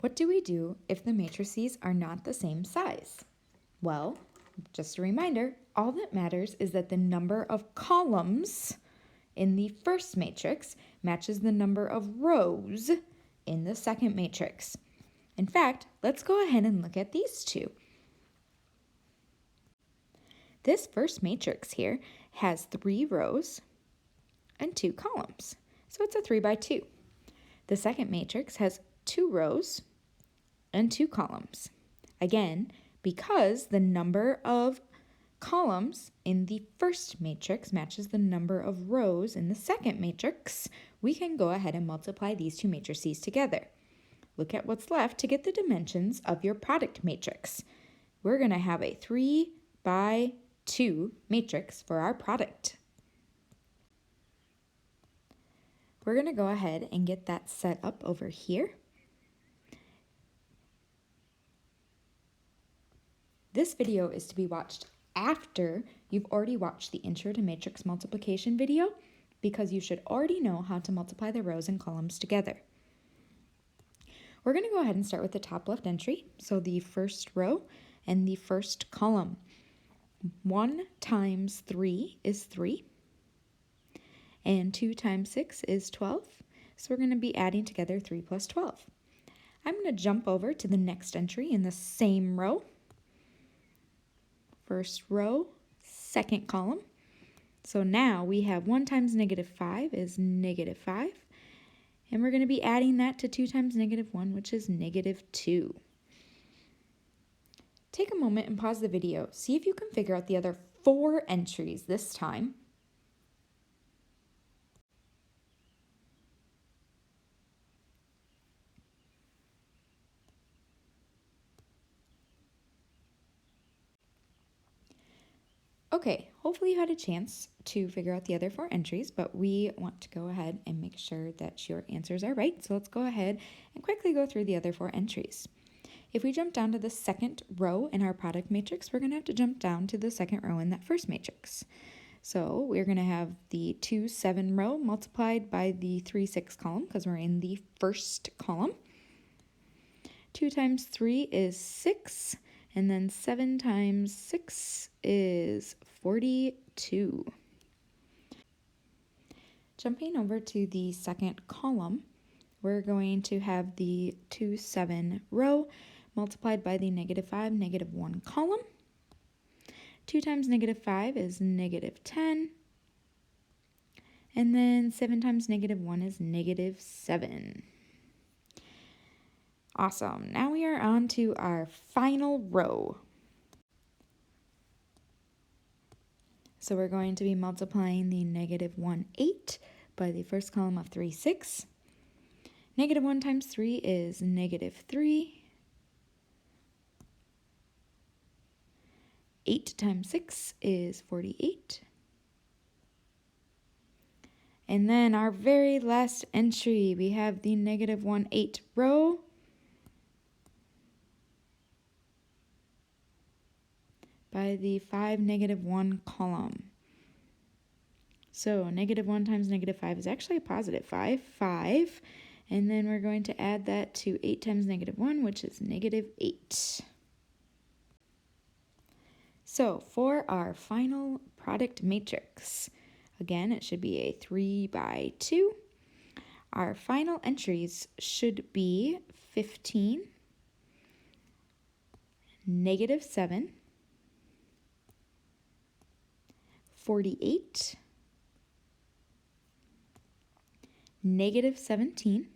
What do we do if the matrices are not the same size? Well, just a reminder, all that matters is that the number of columns in the first matrix matches the number of rows in the second matrix. In fact, let's go ahead and look at these two. This first matrix here has 3 rows and 2 columns, so it's a 3 by 2. The second matrix has 2 rows and 2 columns. Again, because the number of columns in the first matrix matches the number of rows in the second matrix, we can go ahead and multiply these two matrices together. Look at what's left to get the dimensions of your product matrix. We're going to have a 3 by 2 matrix for our product. We're going to go ahead and get that set up over here. This video is to be watched after you've already watched the Intro to Matrix Multiplication video, because you should already know how to multiply the rows and columns together. We're going to go ahead and start with the top left entry, so the first row and the first column. 1 times 3 is 3, and 2 times 6 is 12, so we're going to be adding together 3 plus 12. I'm going to jump over to the next entry in the same row. First row, second column. So now we have 1 times -5 is -5. And we're going to be adding that to 2 times -1, which is -2. Take a moment and pause the video. See if you can figure out the other 4 entries this time. Okay, hopefully you had a chance to figure out the other 4 entries, but we want to go ahead and make sure that your answers are right. So let's go ahead and quickly go through the other 4 entries. If we jump down to the second row in our product matrix, we're going to have to jump down to the second row in that first matrix. So we're going to have the 2, 7 row multiplied by the 3, 6 column, because we're in the first column. 2 times 3 is 6. And then 7 times 6 is 42. Jumping over to the second column, we're going to have the 2, 7 row multiplied by the -5, -1 column. 2 times -5 is -10. And then 7 times -1 is -7. Awesome. Now we are on to our final row. So we're going to be multiplying the -1, 8 by the first column of 3, 6. -1 times 3 is -3. 8 times 6 is 48. And then our very last entry, we have the -1, 8 row by the 5, -1 column. So -1 times -5 is actually a positive 5, 5. And then we're going to add that to 8 times -1, which is -8. So for our final product matrix, again, it should be a 3 by 2. Our final entries should be 15, -7, 48, -17,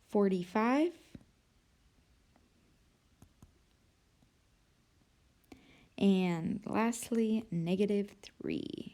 45, and lastly, -3.